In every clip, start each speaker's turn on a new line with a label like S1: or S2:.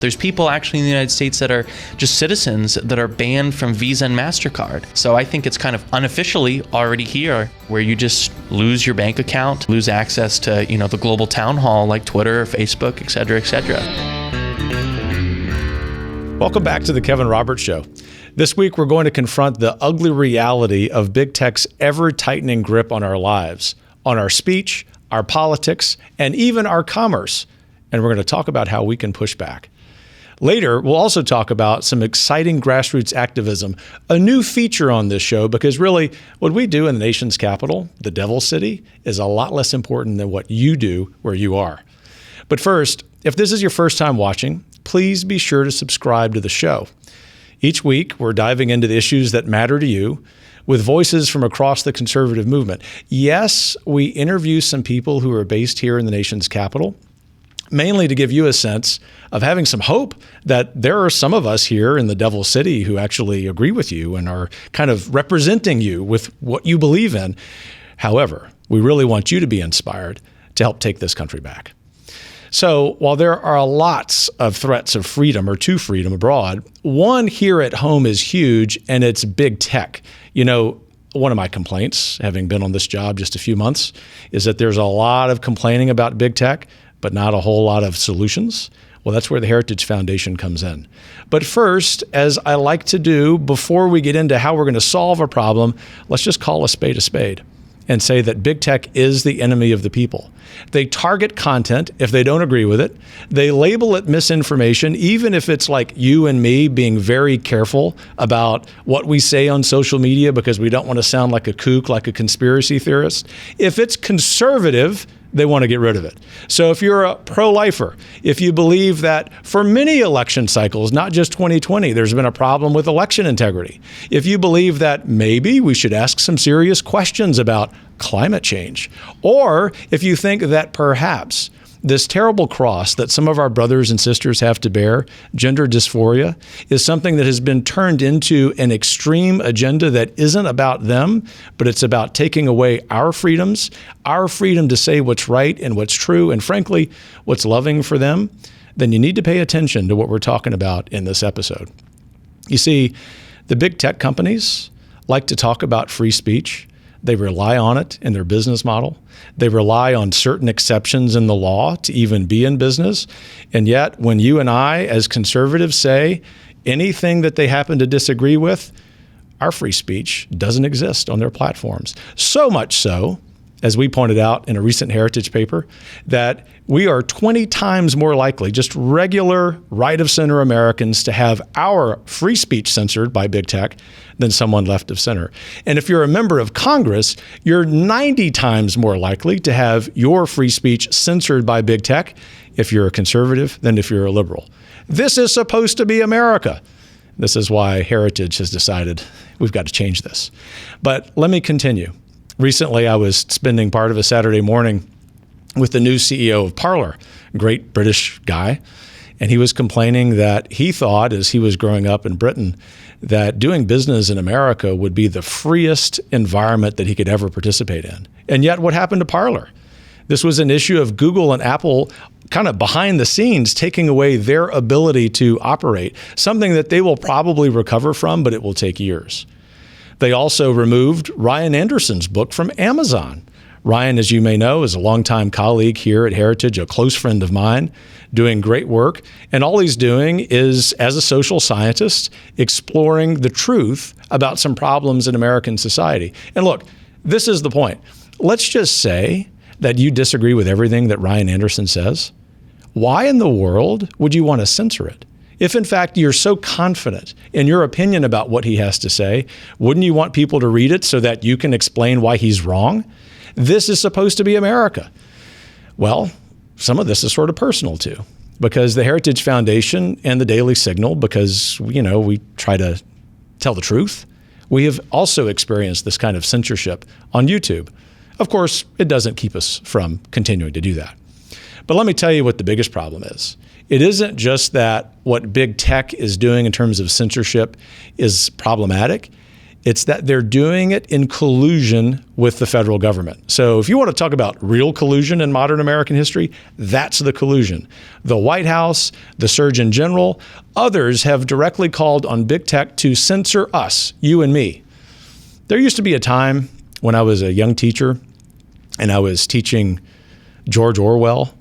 S1: There's people actually in the United States that are just citizens that are banned from Visa and MasterCard. So I think it's kind of unofficially already here, where you just lose your bank account, lose access to, the global town hall like Twitter, Facebook, et cetera, et cetera.
S2: Welcome back to the Kevin Roberts Show. This week, we're going to confront the ugly reality of big tech's ever-tightening grip on our lives, on our speech, our politics, and even our commerce. And we're going to talk about how we can push back. Later, we'll also talk about some exciting grassroots activism, a new feature on this show, because really what we do in the nation's capital, the Devil City, is a lot less important than what you do where you are. But first, if this is your first time watching, please be sure to subscribe to the show. Each week, we're diving into the issues that matter to you with voices from across the conservative movement. Yes, we interview some people who are based here in the nation's capital, mainly to give you a sense of having some hope that there are some of us here in the Devil City who actually agree with you and are kind of representing you with what you believe in. However, we really want you to be inspired to help take this country back. So while there are lots of threats of freedom or to freedom abroad, one here at home is huge, and it's big tech. One of my complaints, having been on this job just a few months, is that there's a lot of complaining about big tech, but not a whole lot of solutions. Well, that's where the Heritage Foundation comes in. But first, as I like to do, before we get into how we're going to solve a problem, let's just call a spade and say that big tech is the enemy of the people. They target content if they don't agree with it. They label it misinformation, even if it's like you and me being very careful about what we say on social media because we don't want to sound like a kook, like a conspiracy theorist. If it's conservative, they want to get rid of it. So if you're a pro-lifer, if you believe that for many election cycles, not just 2020, there's been a problem with election integrity, if you believe that maybe we should ask some serious questions about climate change, or if you think that perhaps this terrible cross that some of our brothers and sisters have to bear, gender dysphoria, is something that has been turned into an extreme agenda that isn't about them, but it's about taking away our freedoms, our freedom to say what's right and what's true, and frankly, what's loving for them, then you need to pay attention to what we're talking about in this episode. You see, the big tech companies like to talk about free speech. They rely on it in their business model. They rely on certain exceptions in the law to even be in business. And yet, when you and I, as conservatives, say anything that they happen to disagree with, our free speech doesn't exist on their platforms. So much so, as we pointed out in a recent Heritage paper, that we are 20 times more likely, just regular right-of-center Americans, to have our free speech censored by big tech than someone left of center. And if you're a member of Congress, you're 90 times more likely to have your free speech censored by big tech if you're a conservative than if you're a liberal. This is supposed to be America. This is why Heritage has decided we've got to change this. But let me continue. Recently, I was spending part of a Saturday morning with the new CEO of Parler, great British guy, and he was complaining that he thought, as he was growing up in Britain, that doing business in America would be the freest environment that he could ever participate in. And yet, what happened to Parler? This was an issue of Google and Apple kind of behind the scenes taking away their ability to operate, something that they will probably recover from, but it will take years. They also removed Ryan Anderson's book from Amazon. Ryan, as you may know, is a longtime colleague here at Heritage, a close friend of mine, doing great work. And all he's doing is, as a social scientist, exploring the truth about some problems in American society. And look, this is the point. Let's just say that you disagree with everything that Ryan Anderson says. Why in the world would you want to censor it? If, in fact, you're so confident in your opinion about what he has to say, wouldn't you want people to read it so that you can explain why he's wrong? This is supposed to be America. Well, some of this is sort of personal, too, because the Heritage Foundation and the Daily Signal, because, we try to tell the truth, we have also experienced this kind of censorship on YouTube. Of course, it doesn't keep us from continuing to do that. But let me tell you what the biggest problem is. It isn't just that what big tech is doing in terms of censorship is problematic. It's that they're doing it in collusion with the federal government. So if you want to talk about real collusion in modern American history, that's the collusion. The White House, the Surgeon General, others have directly called on big tech to censor us, you and me. There used to be a time when I was a young teacher and I was teaching George Orwell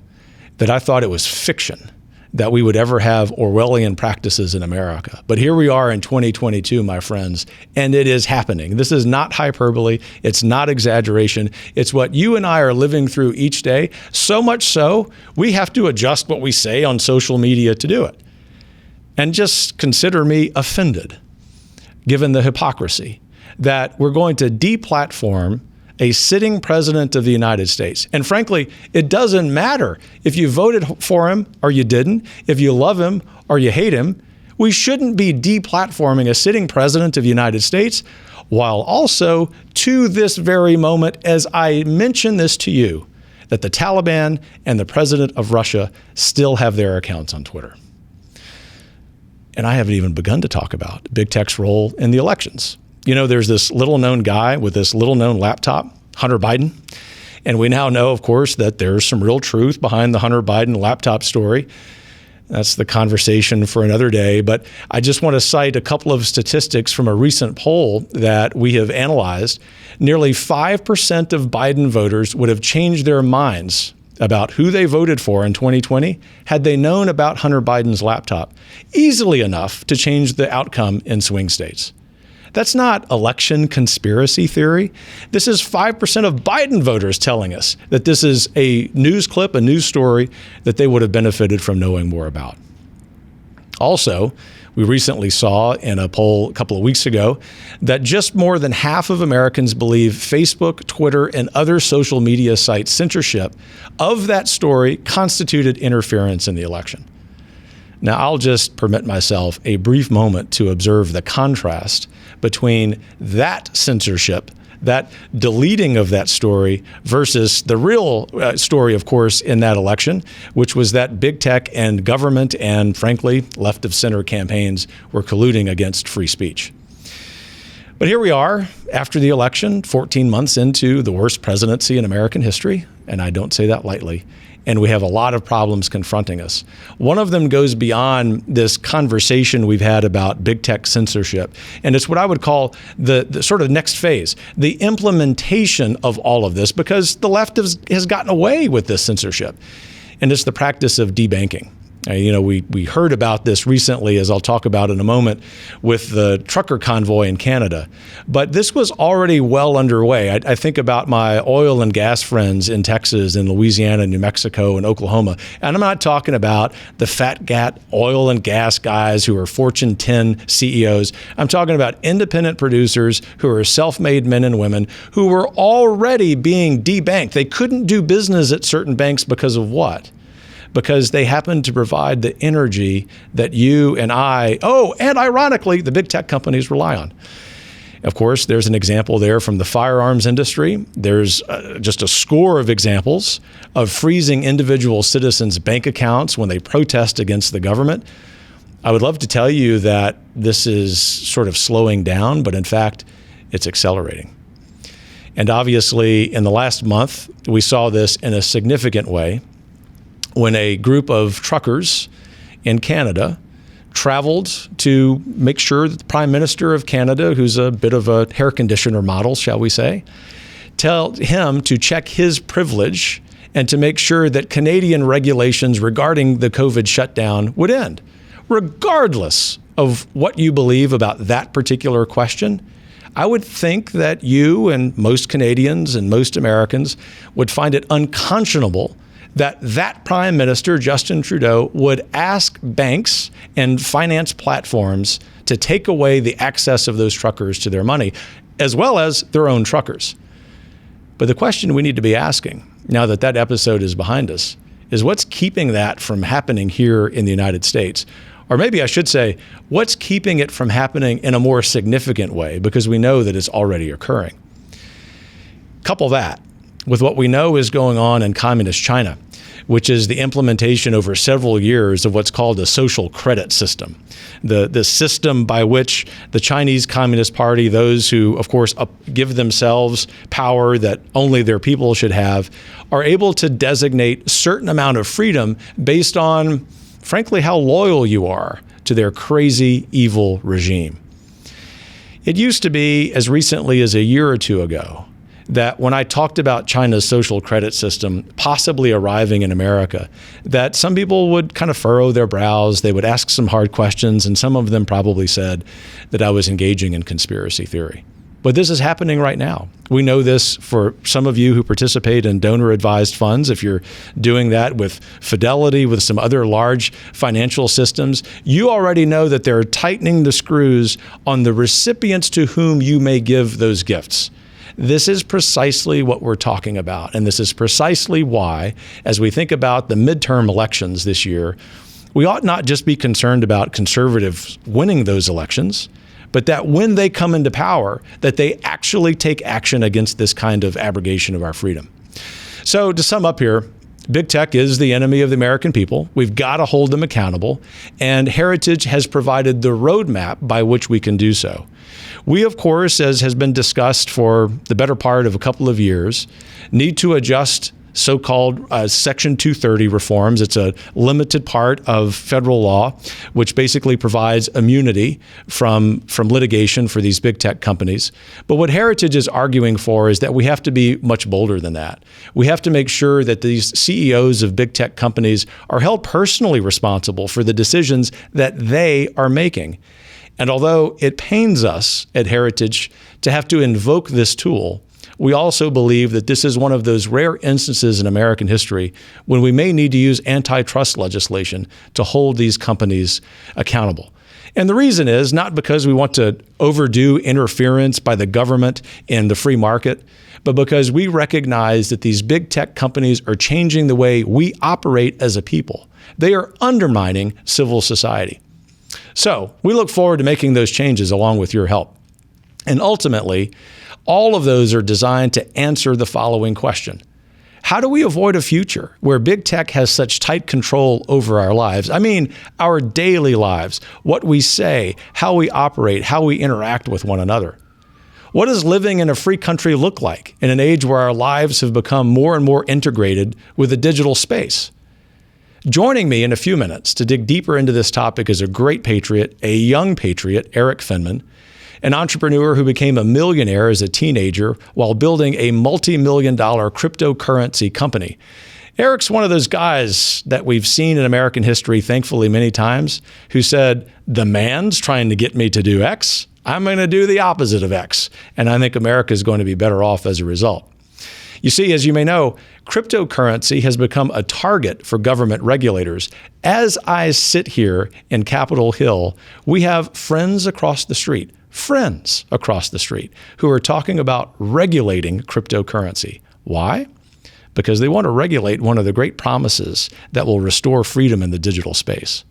S2: that I thought it was fiction that we would ever have Orwellian practices in America. But here we are in 2022, my friends, and it is happening. This is not hyperbole. It's not exaggeration. It's what you and I are living through each day. So much so, we have to adjust what we say on social media to do it. And just consider me offended, given the hypocrisy, that we're going to deplatform a sitting president of the United States. And frankly, it doesn't matter if you voted for him or you didn't, if you love him or you hate him. We shouldn't be deplatforming a sitting president of the United States, while also, to this very moment, as I mention this to you, that the Taliban and the president of Russia still have their accounts on Twitter. And I haven't even begun to talk about big tech's role in the elections. You know, there's this little-known guy with this little-known laptop, Hunter Biden. And we now know, of course, that there's some real truth behind the Hunter Biden laptop story. That's the conversation for another day. But I just want to cite a couple of statistics from a recent poll that we have analyzed. Nearly 5% of Biden voters would have changed their minds about who they voted for in 2020 had they known about Hunter Biden's laptop, easily enough to change the outcome in swing states. That's not election conspiracy theory. This is 5% of Biden voters telling us that this is a news clip, a news story that they would have benefited from knowing more about. Also, we recently saw in a poll a couple of weeks ago that just more than half of Americans believe Facebook, Twitter, and other social media sites' censorship of that story constituted interference in the election. Now, I'll just permit myself a brief moment to observe the contrast between that censorship, that deleting of that story, versus the real story, of course, in that election, which was that big tech and government and, frankly, left of center campaigns were colluding against free speech. But here we are after the election, 14 months into the worst presidency in American history, and I don't say that lightly. And we have a lot of problems confronting us. One of them goes beyond this conversation we've had about big tech censorship. And it's what I would call the sort of next phase, the implementation of all of this, because the left has gotten away with this censorship. And it's the practice of debanking. We heard about this recently, as I'll talk about in a moment, with the trucker convoy in Canada. But this was already well underway. I think about my oil and gas friends in Texas and Louisiana, New Mexico, and Oklahoma. And I'm not talking about the fat gat oil and gas guys who are Fortune 10 CEOs. I'm talking about independent producers who are self-made men and women who were already being debanked. They couldn't do business at certain banks because of what? Because they happen to provide the energy that you and I, and ironically, the big tech companies rely on. Of course, there's an example there from the firearms industry. There's just a score of examples of freezing individual citizens' bank accounts when they protest against the government. I would love to tell you that this is sort of slowing down, but in fact, it's accelerating. And obviously, in the last month, we saw this in a significant way when a group of truckers in Canada traveled to make sure that the Prime Minister of Canada, who's a bit of a hair conditioner model, shall we say, tell him to check his privilege and to make sure that Canadian regulations regarding the COVID shutdown would end. Regardless of what you believe about that particular question, I would think that you and most Canadians and most Americans would find it unconscionable that Prime Minister, Justin Trudeau, would ask banks and finance platforms to take away the access of those truckers to their money, as well as their own truckers. But the question we need to be asking, now that that episode is behind us, is what's keeping that from happening here in the United States? Or maybe I should say, what's keeping it from happening in a more significant way? Because we know that it's already occurring. Couple that with what we know is going on in communist China, which is the implementation over several years of what's called a social credit system. The system by which the Chinese Communist Party, those who, of course, give themselves power that only their people should have, are able to designate a certain amount of freedom based on, frankly, how loyal you are to their crazy, evil regime. It used to be, as recently as a year or two ago, that when I talked about China's social credit system possibly arriving in America, that some people would kind of furrow their brows, they would ask some hard questions, and some of them probably said that I was engaging in conspiracy theory. But this is happening right now. We know this for some of you who participate in donor-advised funds. If you're doing that with Fidelity, with some other large financial systems, you already know that they're tightening the screws on the recipients to whom you may give those gifts. This is precisely what we're talking about. And this is precisely why, as we think about the midterm elections this year, we ought not just be concerned about conservatives winning those elections, but that when they come into power, that they actually take action against this kind of abrogation of our freedom. So to sum up here, big tech is the enemy of the American people. We've got to hold them accountable. And Heritage has provided the roadmap by which we can do so. We, of course, as has been discussed for the better part of a couple of years, need to adjust so-called Section 230 reforms. It's a limited part of federal law, which basically provides immunity from litigation for these big tech companies. But what Heritage is arguing for is that we have to be much bolder than that. We have to make sure that these CEOs of big tech companies are held personally responsible for the decisions that they are making. And although it pains us at Heritage to have to invoke this tool, we also believe that this is one of those rare instances in American history when we may need to use antitrust legislation to hold these companies accountable. And the reason is not because we want to overdo interference by the government in the free market, but because we recognize that these big tech companies are changing the way we operate as a people. They are undermining civil society. So we look forward to making those changes along with your help. And ultimately, all of those are designed to answer the following question. How do we avoid a future where big tech has such tight control over our lives? I mean, our daily lives, what we say, how we operate, how we interact with one another. What does living in a free country look like in an age where our lives have become more and more integrated with the digital space? Joining me in a few minutes to dig deeper into this topic is a great patriot, a young patriot, Erik Finman, an entrepreneur who became a millionaire as a teenager while building a multi-million-dollar cryptocurrency company. Erik's one of those guys that we've seen in American history, thankfully, many times, who said, the man's trying to get me to do X, I'm going to do the opposite of X. And I think America is going to be better off as a result. You see, as you may know, cryptocurrency has become a target for government regulators. As I sit here in Capitol Hill, we have friends across the street, who are talking about regulating cryptocurrency. Why? Because they want to regulate one of the great promises that will restore freedom in the digital space.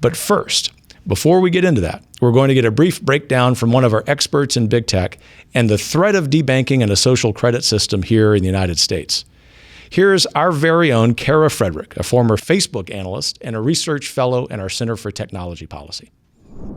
S2: But first, before we get into that, we're going to get a brief breakdown from one of our experts in big tech and the threat of debanking in a social credit system here in the United States. Here's our very own Kara Frederick, a former Facebook analyst and a research fellow in our Center for Technology Policy.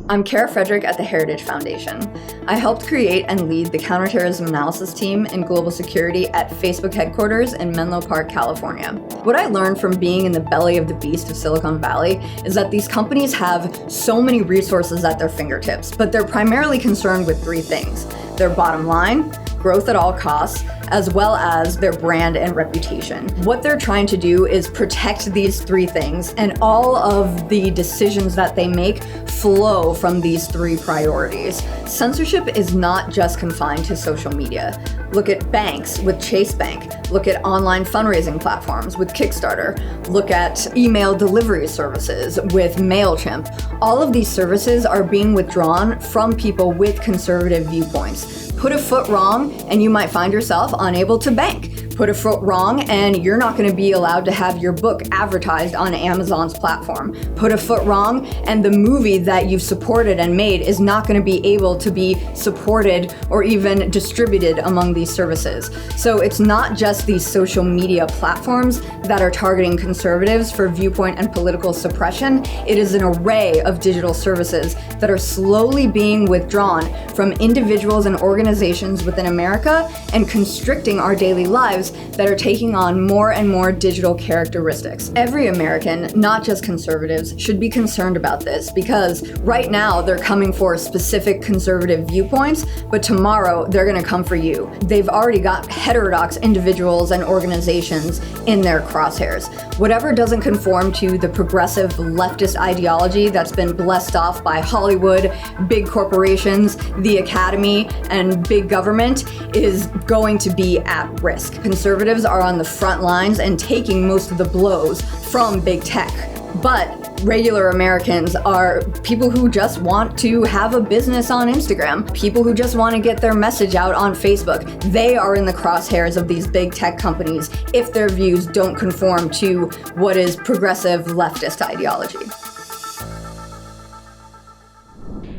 S3: I'm Kara Frederick at the Heritage Foundation. I helped create and lead the counterterrorism analysis team in global security at Facebook headquarters in Menlo Park, California. What I learned from being in the belly of the beast of Silicon Valley is that these companies have so many resources at their fingertips, but they're primarily concerned with three things: their bottom line, growth at all costs, as well as their brand and reputation. What they're trying to do is protect these three things, and all of the decisions that they make flow from these three priorities. Censorship is not just confined to social media. Look at banks with Chase Bank. Look at online fundraising platforms with Kickstarter. Look at email delivery services with MailChimp. All of these services are being withdrawn from people with conservative viewpoints. Put a foot wrong and you might find yourself unable to bank. Put a foot wrong and you're not going to be allowed to have your book advertised on Amazon's platform. Put a foot wrong and the movie that you've supported and made is not going to be able to be supported or even distributed among these services. So it's not just these social media platforms that are targeting conservatives for viewpoint and political suppression. It is an array of digital services that are slowly being withdrawn from individuals and organizations within America and constricting our daily lives that are taking on more and more digital characteristics. Every American, not just conservatives, should be concerned about this because right now they're coming for specific conservative viewpoints, but tomorrow they're going to come for you. They've already got heterodox individuals and organizations in their crosshairs. Whatever doesn't conform to the progressive leftist ideology that's been blessed off by Hollywood, big corporations, the academy, and big government is going to be at risk. Conservatives are on the front lines and taking most of the blows from big tech. But regular Americans are people who just want to have a business on Instagram, people who just want to get their message out on Facebook. They are in the crosshairs of these big tech companies if their views don't conform to what is progressive leftist ideology.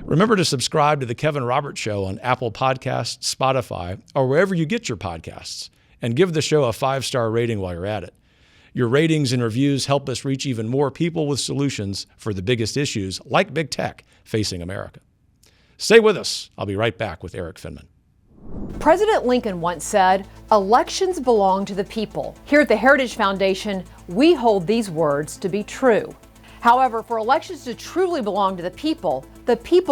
S2: Remember to subscribe to The Kevin Roberts Show on Apple Podcasts, Spotify, or wherever you get your podcasts, and give the show a 5-star rating while you're at it. Your ratings and reviews help us reach even more people with solutions for the biggest issues, like big tech, facing America. Stay with us. I'll be right back with Erik Finman.
S4: President Lincoln once said, "Elections belong to the people." Here at the Heritage Foundation, we hold these words to be true. However, for elections to truly belong to the people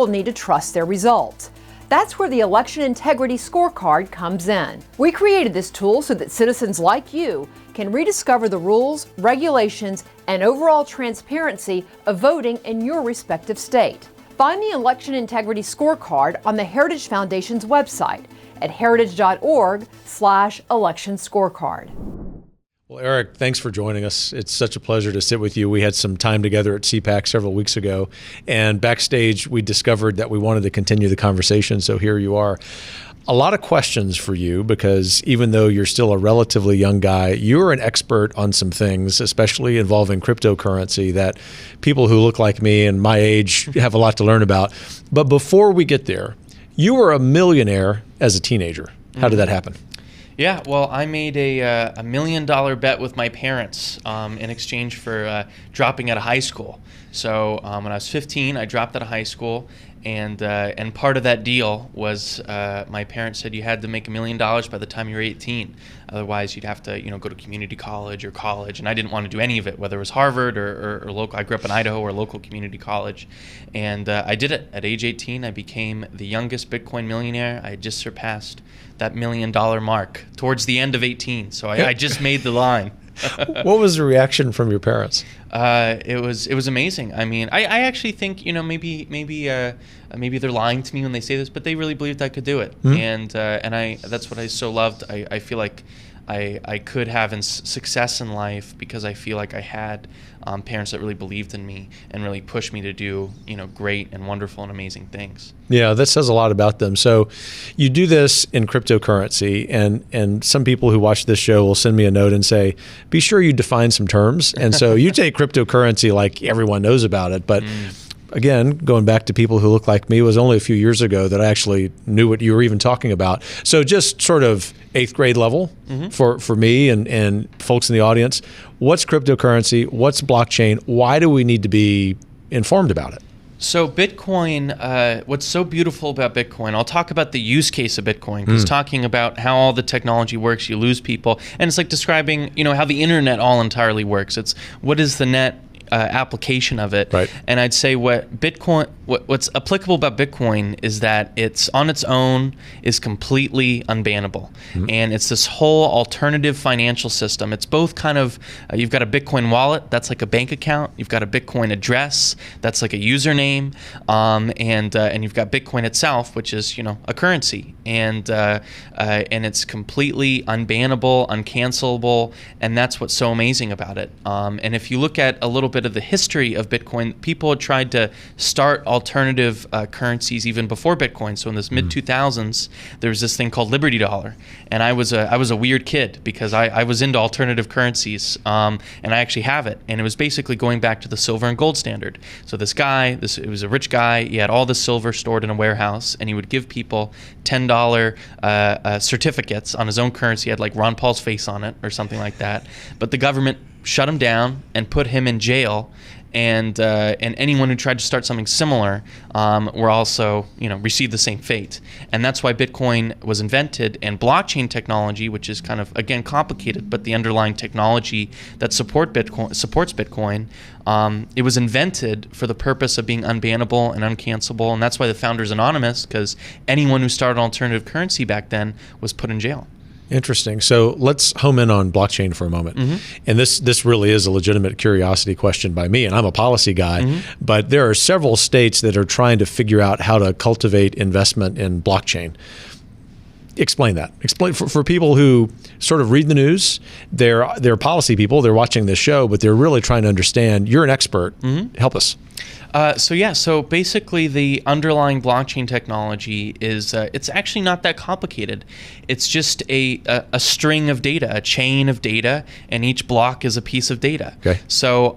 S4: need to trust their results. That's where the Election Integrity Scorecard comes in. We created this tool so that citizens like you can rediscover the rules, regulations, and overall transparency of voting in your respective state. Find the Election Integrity Scorecard on the Heritage Foundation's website at heritage.org/election scorecard.
S2: Well, Erik, thanks for joining us. It's such a pleasure to sit with you. We had some time together at CPAC several weeks ago, and backstage we discovered that we wanted to continue the conversation, so here you are. A lot of questions for you because even though you're still a relatively young guy, you're an expert on some things, especially involving cryptocurrency, that people who look like me and my age have a lot to learn about. But before we get there, you were a millionaire as a teenager. How did that happen?
S1: Yeah, well, I made a $1 million bet with my parents in exchange for dropping out of high school. So when I was 15, I dropped out of high school, and part of that deal was my parents said you had to make $1 million by the time you were 18. Otherwise, you'd have to go to community college or college, and I didn't want to do any of it, whether it was Harvard or local. I grew up in Idaho or local community college, and I did it. At age 18, I became the youngest Bitcoin millionaire. I had just surpassed that $1 million mark towards the end of 18, so I just made the line.
S2: What was the reaction from your parents?
S1: It was amazing. I mean, I actually think maybe they're lying to me when they say this, but they really believed I could do it, and that's what I so loved. I feel like I could have success in life because I feel like I had parents that really believed in me and really pushed me to do great and wonderful and amazing things. Yeah,
S2: that says a lot about them. So you do this in cryptocurrency, and some people who watch this show will send me a note and say, be sure you define some terms. And so you take cryptocurrency like everyone knows about it, but again, going back to people who look like me, it was only a few years ago that I actually knew what you were even talking about. So just sort of 8th grade level for me and folks in the audience, what's cryptocurrency? What's blockchain? Why do we need to be informed about it?
S1: So Bitcoin, what's so beautiful about Bitcoin, I'll talk about the use case of Bitcoin, because talking about how all the technology works, you lose people. And it's like describing, how the internet all entirely works. It's what is the net application of it.
S2: Right.
S1: And I'd say what's applicable about Bitcoin is that it's on its own is completely unbannable. And it's this whole alternative financial system. It's both kind of, you've got a Bitcoin wallet, that's like a bank account. You've got a Bitcoin address, that's like a username. And you've got Bitcoin itself, which is, a currency. And it's completely unbannable, uncancelable. And that's what's so amazing about it. And if you look at a little bit bit of the history of Bitcoin, people had tried to start alternative currencies even before Bitcoin. So in this mid 2000s, there was this thing called Liberty Dollar, and I was a weird kid because I was into alternative currencies, and I actually have it. And it was basically going back to the silver and gold standard. So this guy, it was a rich guy. He had all the silver stored in a warehouse, and he would give people $10 certificates on his own currency. He had like Ron Paul's face on it or something like that. But the government shut him down and put him in jail, and anyone who tried to start something similar were also, received the same fate. And that's why Bitcoin was invented, and blockchain technology, which is kind of, again, complicated, but the underlying technology that supports Bitcoin, it was invented for the purpose of being unbannable and uncancelable, and that's why the founder's anonymous, because anyone who started alternative currency back then was put in jail.
S2: Interesting. So let's home in on blockchain for a moment. And this really is a legitimate curiosity question by me, and I'm a policy guy, but there are several states that are trying to figure out how to cultivate investment in blockchain. Explain that. Explain for people who sort of read the news. They're policy people. They're watching this show, but they're really trying to understand. You're an expert. Help us.
S1: So basically the underlying blockchain technology is, it's actually not that complicated. It's just a string of data, a chain of data, and each block is a piece of data.
S2: Okay.
S1: So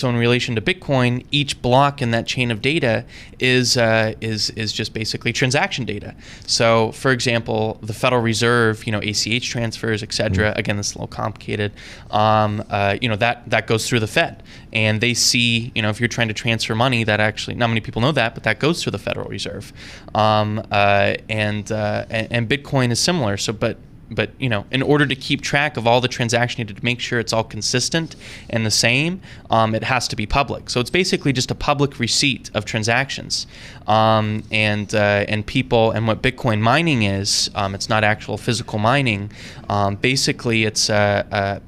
S1: in relation to Bitcoin, each block in that chain of data is just basically transaction data. So for example, the Federal Reserve, ACH transfers, et cetera, again, this is a little complicated, that goes through the Fed. And they see, if you're trying to transfer money, that actually, not many people know that, but that goes through the Federal Reserve. And Bitcoin is similar. So, but in order to keep track of all the transactions, to make sure it's all consistent and the same, it has to be public. So it's basically just a public receipt of transactions. And people, and what Bitcoin mining is, it's not actual physical mining. Basically, it's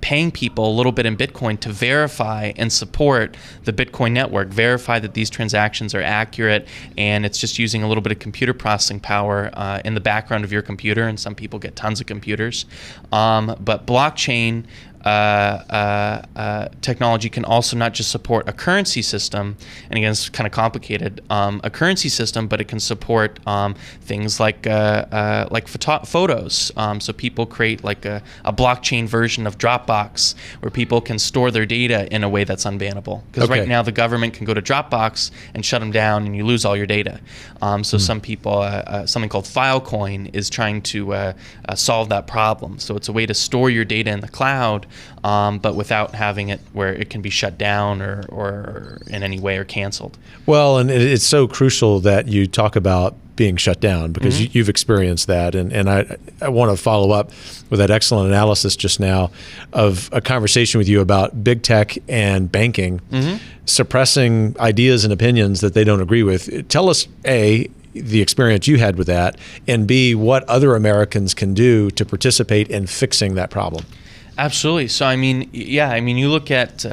S1: paying people a little bit in Bitcoin to verify and support the Bitcoin network, verify that these transactions are accurate, and it's just using a little bit of computer processing power in the background of your computer, and some people get tons of computers. But blockchain technology can also not just support a currency system, and again, it's kind of complicated, a currency system, but it can support things like photos. So people create like a blockchain version of Dropbox where people can store their data in a way that's unbannable. Because right now the government can go to Dropbox and shut them down, and you lose all your data. So some people, something called Filecoin is trying to solve that problem. So it's a way to store your data in the cloud, but without having it where it can be shut down or in any way or canceled.
S2: Well, and it's so crucial that you talk about being shut down, because you've experienced that. And I want to follow up with that excellent analysis just now of a conversation with you about big tech and banking suppressing ideas and opinions that they don't agree with. Tell us, A, the experience you had with that, and B, what other Americans can do to participate in fixing that problem.
S1: Absolutely. So, you look at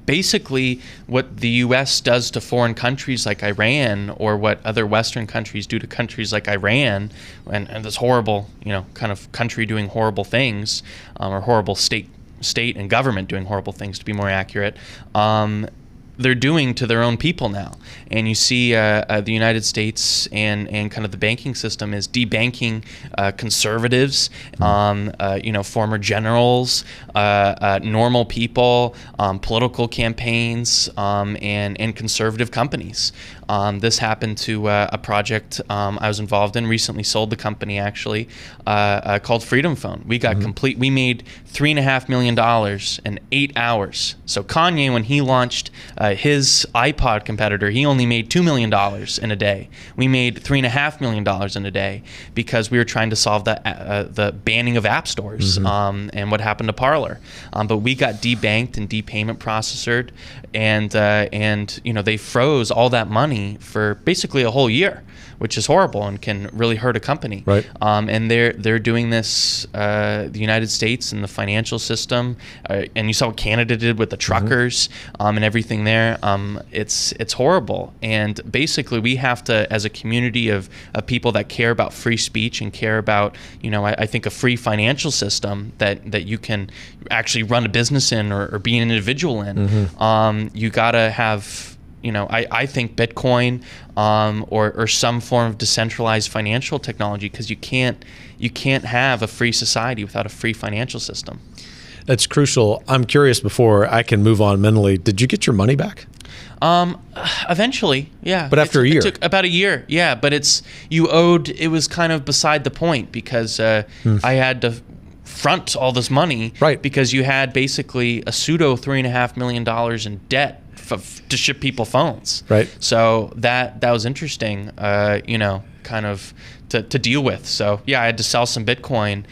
S1: basically what the U.S. does to foreign countries like Iran, or what other Western countries do to countries like Iran, and this horrible, kind of country doing horrible things, or horrible state and government doing horrible things, to be more accurate. They're doing to their own people now. And you see the United States and kind of the banking system is debanking conservatives, former generals, normal people, political campaigns, and conservative companies. This happened to a project I was involved in, recently sold the company actually, called Freedom Phone. We got we made $3.5 million in 8 hours. So Kanye, when he launched his iPod competitor, he only made $2 million in a day. We made $3.5 million in a day because we were trying to solve the banning of app stores and what happened to Parler. But we got debanked and depayment processored, and they froze all that money for basically a whole year. which is horrible and can really hurt a company.
S2: Right.
S1: And they're doing this, the United States and the financial system, and you saw what Canada did with the truckers and everything there. It's horrible. And basically, we have to, as a community of people that care about free speech and care about, I think a free financial system that you can actually run a business in or be an individual in. You gotta have, I think Bitcoin or some form of decentralized financial technology, because you can't have a free society without a free financial system.
S2: That's crucial. I'm curious, before I can move on mentally, did you get your money back?
S1: Eventually, yeah.
S2: But after a year?
S1: It took about a year, yeah. But it was kind of beside the point, because I had to front all this money,
S2: right?
S1: Because you had basically a pseudo $3.5 million in debt to ship people phones,
S2: right?
S1: So that was interesting, kind of to deal with. So yeah, I had to sell some Bitcoin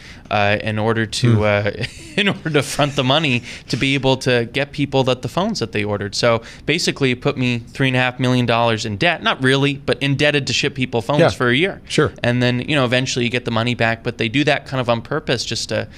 S1: in order to front the money to be able to get people the phones that they ordered. So basically, it put me $3.5 million in debt. Not really, but indebted to ship people phones for a year.
S2: Sure.
S1: And then eventually you get the money back, but they do that kind of on purpose, just to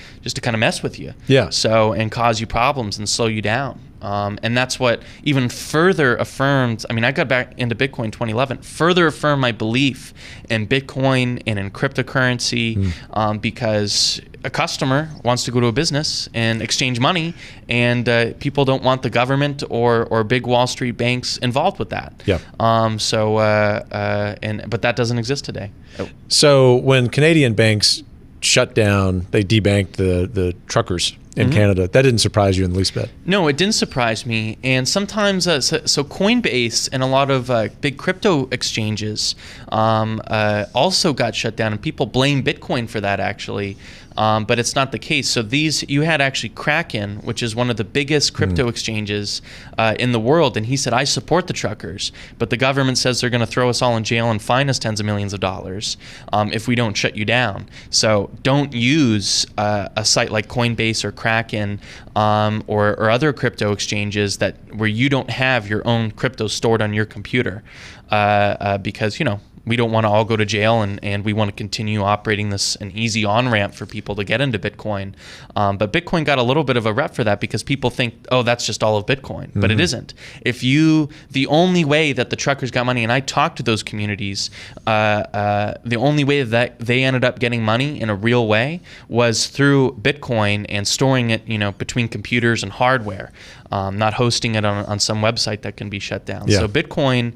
S1: kind of mess with you.
S2: Yeah.
S1: So, and cause you problems and slow you down. And that's what even further affirmed. I mean, I got back into Bitcoin 2011, further affirmed my belief in Bitcoin and in cryptocurrency, because a customer wants to go to a business and exchange money, and people don't want the government or big Wall Street banks involved with that.
S2: Yeah.
S1: But that doesn't exist today.
S2: So when Canadian banks shut down, they debanked the truckers in Canada. That didn't surprise you in the least bit?
S1: No, it didn't surprise me. And sometimes, so Coinbase and a lot of big crypto exchanges also got shut down, and people blame Bitcoin for that, actually. But it's not the case. So you had actually Kraken, which is one of the biggest crypto exchanges in the world, and he said, I support the truckers, but the government says they're going to throw us all in jail and fine us tens of millions of dollars if we don't shut you down. So don't use a site like Coinbase or Kraken or other crypto exchanges where you don't have your own crypto stored on your computer, because we don't want to all go to jail, and we want to continue operating an easy on-ramp for people to get into Bitcoin. But Bitcoin got a little bit of a rep for that, because people think, oh, that's just all of Bitcoin. But it isn't. The only way that the truckers got money, and I talked to those communities, the only way that they ended up getting money in a real way was through Bitcoin and storing it, between computers and hardware, not hosting it on some website that can be shut down.
S2: Yeah.
S1: So Bitcoin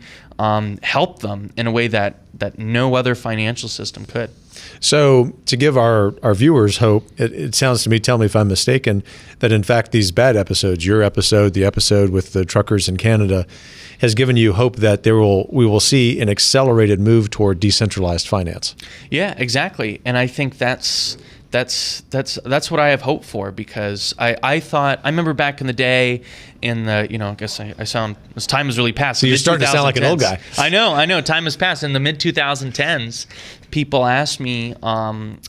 S1: helped them in a way that no other financial system could.
S2: So to give our viewers hope, it sounds to me, tell me if I'm mistaken, that in fact these bad episodes, your episode, the episode with the truckers in Canada, has given you hope that we will see an accelerated move toward decentralized finance. Yeah,
S1: exactly. And I think that's what I have hope for, because I remember back in the day in the, I guess I sound, as time has really passed.
S2: So you're starting to sound like an old guy.
S1: I know, time has passed. In the mid 2010s, people asked me, like,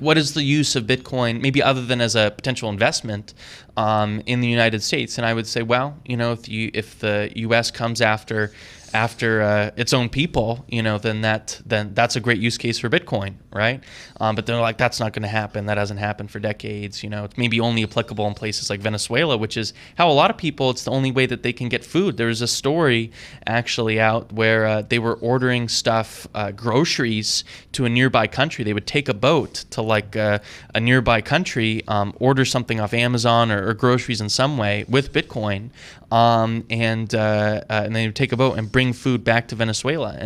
S1: what is the use of Bitcoin, maybe other than as a potential investment in the United States? And I would say, well, if the U.S. comes after its own people, then that's a great use case for Bitcoin, right? But they're like, that's not going to happen. That hasn't happened for decades. It's maybe only applicable in places like Venezuela, which is how a lot of people, it's the only way that they can get food. There's a story actually out where they were ordering stuff, groceries, to a nearby country. They would take a boat to like a nearby country, order something off Amazon or groceries in some way with Bitcoin, and they would take a boat and bring food back to Venezuela.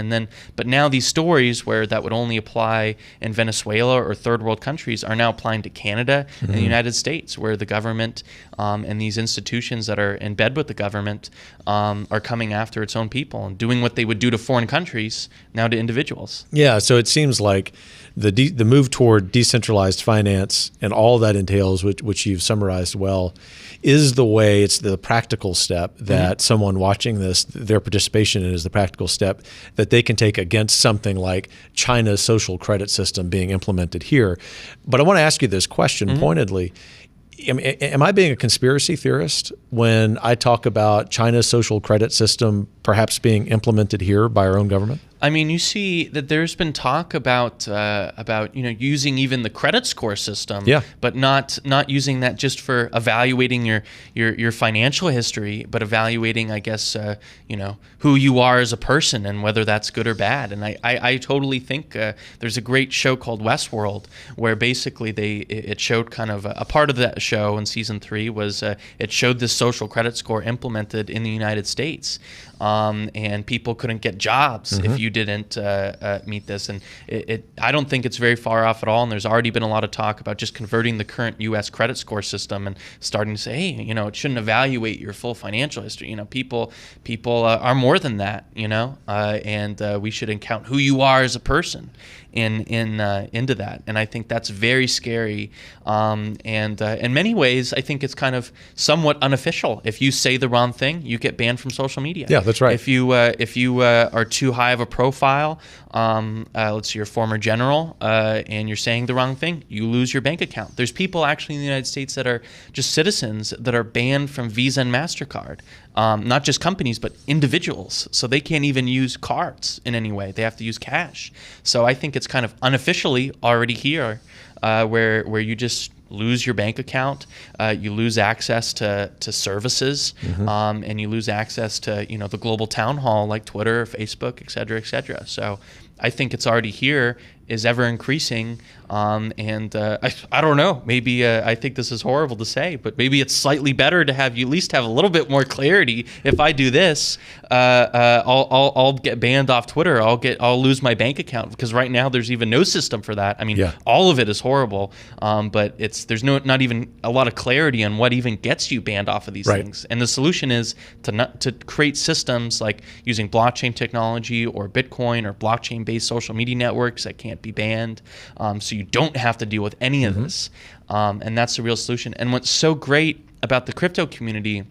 S1: But now these stories where that would only apply in Venezuela or third world countries are now applying to Canada and the United States, where the government and these institutions that are in bed with the government are coming after its own people and doing what they would do to foreign countries now to individuals.
S2: Yeah, so it seems like the move toward decentralized finance and all that entails, which you've summarized well, is the way. It's the practical step that someone watching this, their participation in is the practical step that they can take against something like China's social credit system being implemented here. But I want to ask you this question pointedly. am I being a conspiracy theorist when I talk about China's social credit system perhaps being implemented here by our own government?
S1: I mean, you see that there's been talk about using even the credit score system, but not using that just for evaluating your financial history, but evaluating, I guess, who you are as a person and whether that's good or bad. And I totally think there's a great show called Westworld where basically it showed kind of a part of that show in season 3 was it showed this social credit score implemented in the United States. And people couldn't get jobs if you didn't meet this. And I don't think it's very far off at all. And there's already been a lot of talk about just converting the current U.S. credit score system and starting to say, hey, it shouldn't evaluate your full financial history. People are more than that, and we should count who you are as a person into that. And I think that's very scary. And in many ways, I think it's kind of somewhat unofficial. If you say the wrong thing, you get banned from social media.
S2: Yeah, that's right.
S1: If you are too high of a profile, let's say you're a former general, and you're saying the wrong thing, you lose your bank account. There's people actually in the United States that are just citizens that are banned from Visa and MasterCard. Not just companies, but individuals. So they can't even use cards in any way. They have to use cash. So I think it's kind of unofficially already here, where you just lose your bank account, you lose access to services, and you lose access to the global town hall like Twitter, Facebook, et cetera, et cetera. So I think it's already here, is ever increasing, and I don't know. Maybe I think this is horrible to say, but maybe it's slightly better to have you at least have a little bit more clarity. If I do this, I'll get banned off Twitter. I'll lose my bank account, because right now there's even no system for that. I mean, all of it is horrible, but there's not even a lot of clarity on what even gets you banned off of these things. And the solution is to create systems like using blockchain technology or Bitcoin or blockchain-based social media networks that can't be banned, so you don't have to deal with any of this, and that's the real solution. And what's so great about the crypto community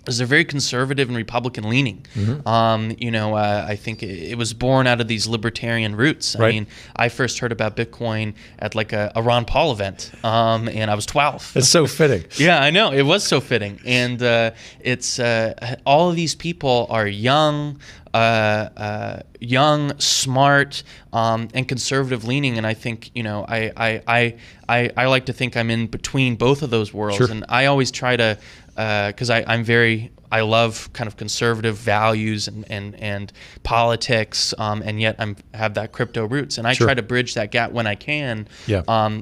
S1: is they're very conservative and Republican leaning. I think it was born out of these libertarian roots. I mean, I first heard about Bitcoin at like a Ron Paul event, and I was 12.
S2: It's so fitting.
S1: Yeah, I know. It was so fitting. And it's all of these people are young, smart, and conservative leaning. And I think, I like to think I'm in between both of those worlds. Sure. And I always try to, because I love kind of conservative values and politics, and yet have that crypto roots. And I try to bridge that gap when I can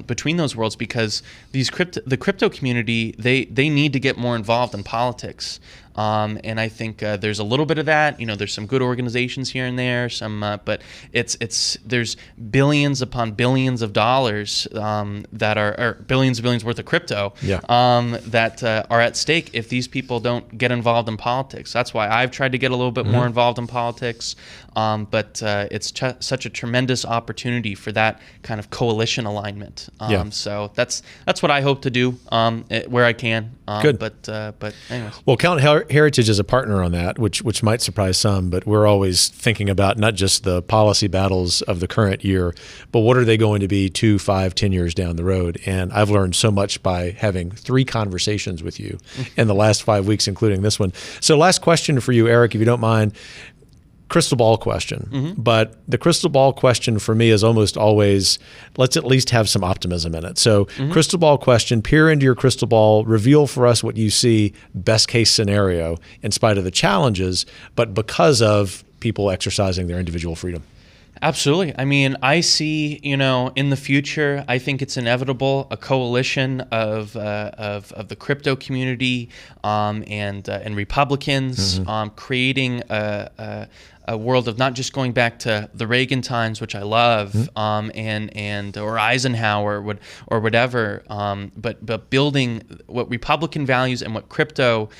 S1: between those worlds, because the crypto community, they need to get more involved in politics. And I think there's a little bit of that. There's some good organizations here and there, but there's billions upon billions of dollars that are billions and billions worth of crypto that are at stake if these people don't get involved in politics. That's why I've tried to get a little bit more involved in politics. But it's such a tremendous opportunity for that kind of coalition alignment. So that's what I hope to do where I can.
S2: Good.
S1: But anyways.
S2: Well, Count Heritage is a partner on that, which might surprise some, but we're always thinking about not just the policy battles of the current year, but what are they going to be 2, 5, 10 years down the road? And I've learned so much by having 3 conversations with you in the last 5 weeks, including this one. So last question for you, Erik, if you don't mind. Crystal ball question, but the crystal ball question for me is almost always, let's at least have some optimism in it. So crystal ball question, peer into your crystal ball, reveal for us what you see best case scenario in spite of the challenges, but because of people exercising their individual freedom.
S1: Absolutely. I mean, I see, in the future, I think it's inevitable, a coalition of the crypto community and Republicans creating a world of not just going back to the Reagan times, which I love, or Eisenhower or whatever, but building what Republican values and what crypto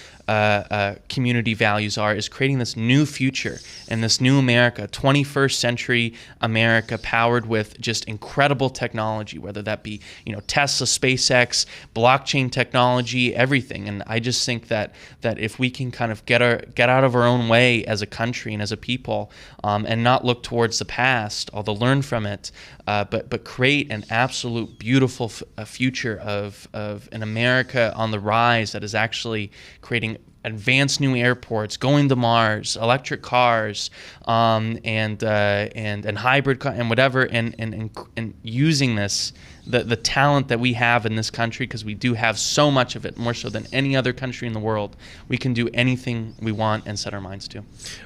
S1: community values is creating this new future and this new America, 21st century free America powered with just incredible technology, whether that be, Tesla, SpaceX, blockchain technology, everything. And I just think that if we can kind of get out of our own way as a country and as a people, and not look towards the past, although learn from it, but create an absolute beautiful future of an America on the rise that is actually creating advanced new airports, going to Mars, electric cars, and hybrid and whatever, and using the talent that we have in this country, because we do have so much of it, more so than any other country in the world. We can do anything we want and set our minds to.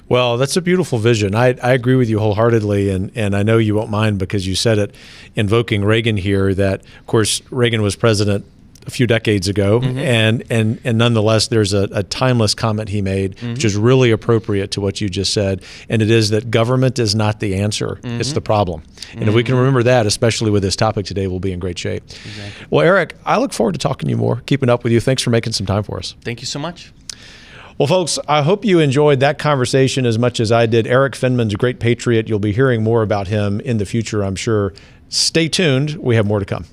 S2: Well, that's a beautiful vision. I agree with you wholeheartedly, and I know you won't mind because you said it, invoking Reagan here, that, of course, Reagan was president a few decades ago, and nonetheless, there's a timeless comment he made, which is really appropriate to what you just said, and it is that government is not the answer, it's the problem. And if we can remember that, especially with this topic today, we'll be in great shape.
S1: Exactly.
S2: Well, Erik, I look forward to talking to you more, keeping up with you. Thanks for making some time for us.
S1: Thank you so much.
S2: Well, folks, I hope you enjoyed that conversation as much as I did. Erik Finman's a great patriot. You'll be hearing more about him in the future, I'm sure. Stay tuned. We have more to come.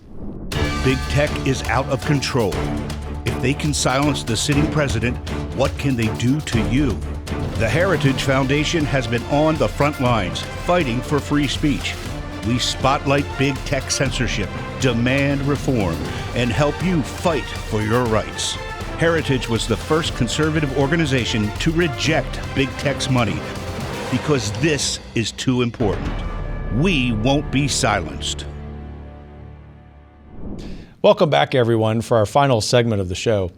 S5: Big tech is out of control. If they can silence the sitting president, what can they do to you? The Heritage Foundation has been on the front lines, fighting for free speech. We spotlight big tech censorship, demand reform, and help you fight for your rights. Heritage was the first conservative organization to reject big tech's money because this is too important. We won't be silenced.
S2: Welcome back, everyone, for our final segment of the show.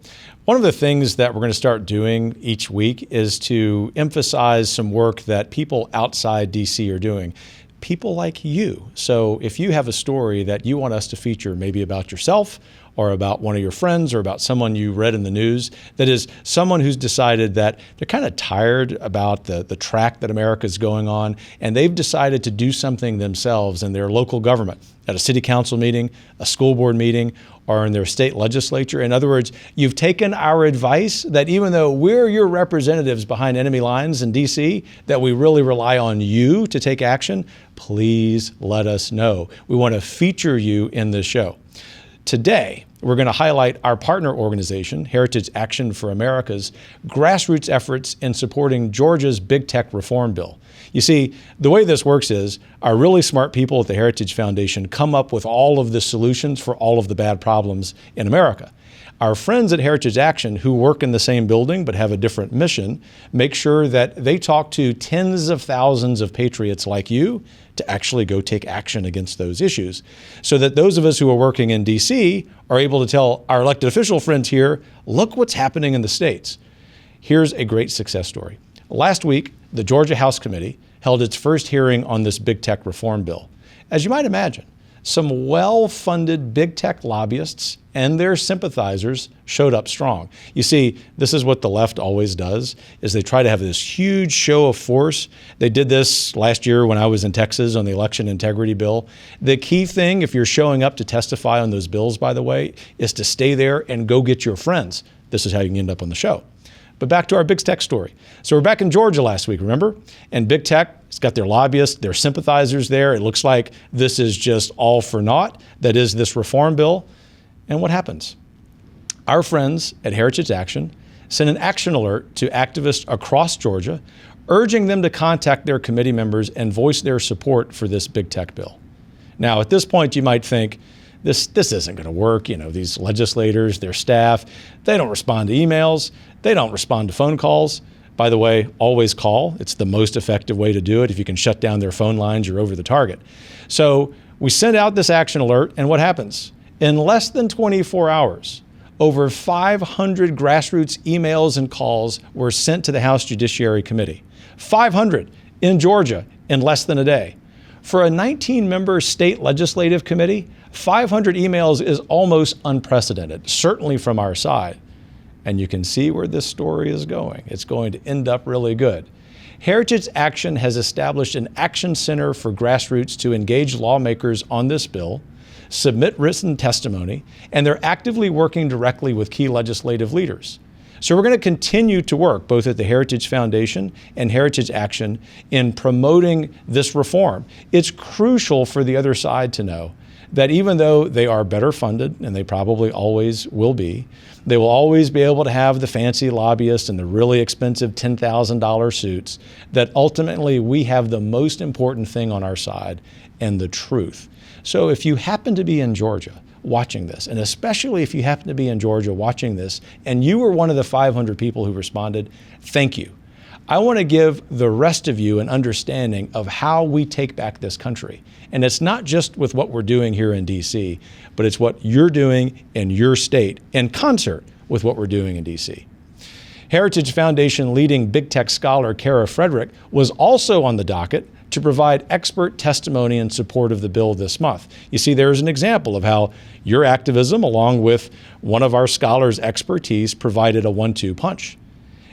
S2: One of the things that we're going to start doing each week is to emphasize some work that people outside DC are doing. People like you. So if you have a story that you want us to feature, maybe about yourself or about one of your friends or about someone you read in the news, that is someone who's decided that they're kind of tired about the track that America's going on, and they've decided to do something themselves in their local government, at a city council meeting, a school board meeting, or in their state legislature. In other words, you've taken our advice that even though we're your representatives behind enemy lines in DC, that we really rely on you to take action. Please let us know. We want to feature you in this show. Today, we're going to highlight our partner organization, Heritage Action for America's grassroots efforts in supporting Georgia's big tech reform bill. You see, the way this works is our really smart people at the Heritage Foundation come up with all of the solutions for all of the bad problems in America. Our friends at Heritage Action, who work in the same building but have a different mission, make sure that they talk to tens of thousands of patriots like you to actually go take action against those issues, so that those of us who are working in DC are able to tell our elected official friends here, look what's happening in the states. Here's a great success story. Last week, the Georgia House Committee held its first hearing on this big tech reform bill. As you might imagine, some well-funded big tech lobbyists and their sympathizers showed up strong. You see, this is what the left always does, is they try to have this huge show of force. They did this last year when I was in Texas on the election integrity bill. The key thing, if you're showing up to testify on those bills, by the way, is to stay there and go get your friends. This is how you can end up on the show. But back to our big tech story. So we're back in Georgia last week, remember? And big tech has got their lobbyists, their sympathizers there. It looks like this is just all for naught. That is this reform bill. And what happens? Our friends at Heritage Action sent an action alert to activists across Georgia, urging them to contact their committee members and voice their support for this big tech bill. Now, at this point, you might think, this isn't going to work. You know, these legislators, their staff, they don't respond to emails. They don't respond to phone calls. By the way, always call. It's the most effective way to do it. If you can shut down their phone lines, you're over the target. So we send out this action alert, and what happens? In less than 24 hours, over 500 grassroots emails and calls were sent to the House Judiciary Committee. 500 in Georgia in less than a day. For a 19-member state legislative committee, 500 emails is almost unprecedented, certainly from our side. And you can see where this story is going. It's going to end up really good. Heritage Action has established an action center for grassroots to engage lawmakers on this bill, submit written testimony, and they're actively working directly with key legislative leaders. So we're going to continue to work both at the Heritage Foundation and Heritage Action in promoting this reform. It's crucial for the other side to know that even though they are better funded, and they probably always will be, they will always be able to have the fancy lobbyists and the really expensive $10,000 suits, that ultimately we have the most important thing on our side, and the truth. So if you happen to be in Georgia watching this, and especially if you happen to be in Georgia watching this, and you were one of the 500 people who responded, thank you. I want to give the rest of you an understanding of how we take back this country. And it's not just with what we're doing here in DC, but it's what you're doing in your state in concert with what we're doing in DC. Heritage Foundation leading big tech scholar Kara Frederick was also on the docket to provide expert testimony in support of the bill this month. You see, there's an example of how your activism, along with one of our scholars' expertise, provided a 1-2 punch.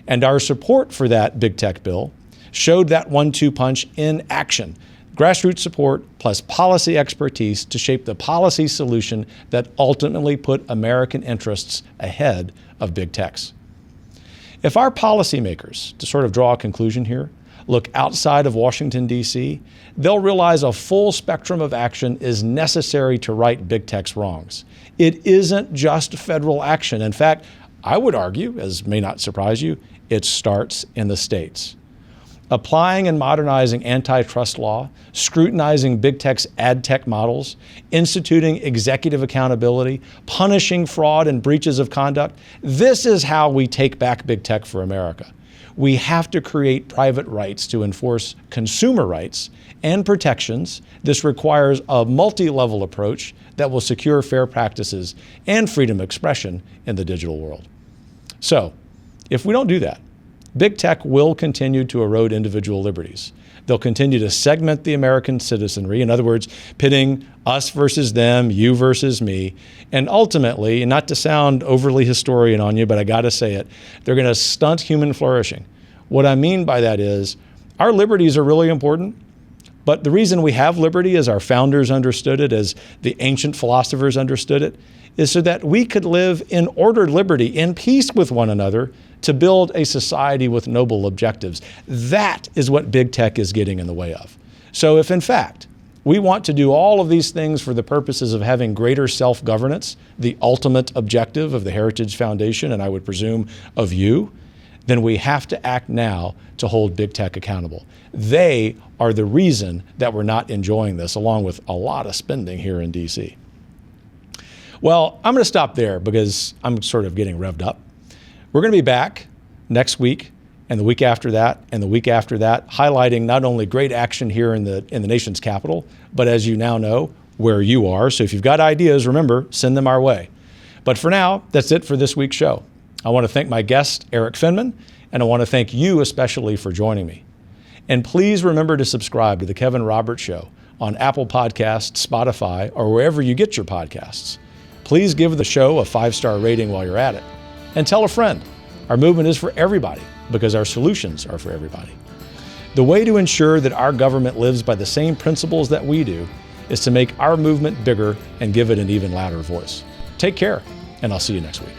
S2: And our support for that big tech bill showed that 1-2 punch in action. Grassroots support plus policy expertise to shape the policy solution that ultimately put American interests ahead of big techs. If our policymakers, to sort of draw a conclusion here, look outside of Washington, D.C., they'll realize a full spectrum of action is necessary to right big tech's wrongs. It isn't just federal action. In fact, I would argue, as may not surprise you, it starts in the states. Applying and modernizing antitrust law, scrutinizing big tech's ad tech models, instituting executive accountability, punishing fraud and breaches of conduct. This is how we take back big tech for America. We have to create private rights to enforce consumer rights and protections. This requires a multi-level approach that will secure fair practices and freedom of expression in the digital world. So, if we don't do that, big tech will continue to erode individual liberties. They'll continue to segment the American citizenry, in other words, pitting us versus them, you versus me. And ultimately, and not to sound overly historian on you, but I gotta say it, they're gonna stunt human flourishing. What I mean by that is, our liberties are really important, but the reason we have liberty, as our founders understood it, as the ancient philosophers understood it, is so that we could live in ordered liberty, in peace with one another, to build a society with noble objectives. That is what big tech is getting in the way of. So if in fact, we want to do all of these things for the purposes of having greater self-governance, the ultimate objective of the Heritage Foundation, and I would presume of you, then we have to act now to hold big tech accountable. They are the reason that we're not enjoying this, along with a lot of spending here in DC. Well, I'm going to stop there because I'm sort of getting revved up. We're going to be back next week and the week after that and the week after that, highlighting not only great action here in the nation's capital, but as you now know, where you are. So if you've got ideas, remember, send them our way. But for now, that's it for this week's show. I want to thank my guest, Erik Finman, and I want to thank you especially for joining me. And please remember to subscribe to The Kevin Roberts Show on Apple Podcasts, Spotify, or wherever you get your podcasts. Please give the show a 5-star rating while you're at it. And tell a friend. Our movement is for everybody because our solutions are for everybody. The way to ensure that our government lives by the same principles that we do is to make our movement bigger and give it an even louder voice. Take care, and I'll see you next week.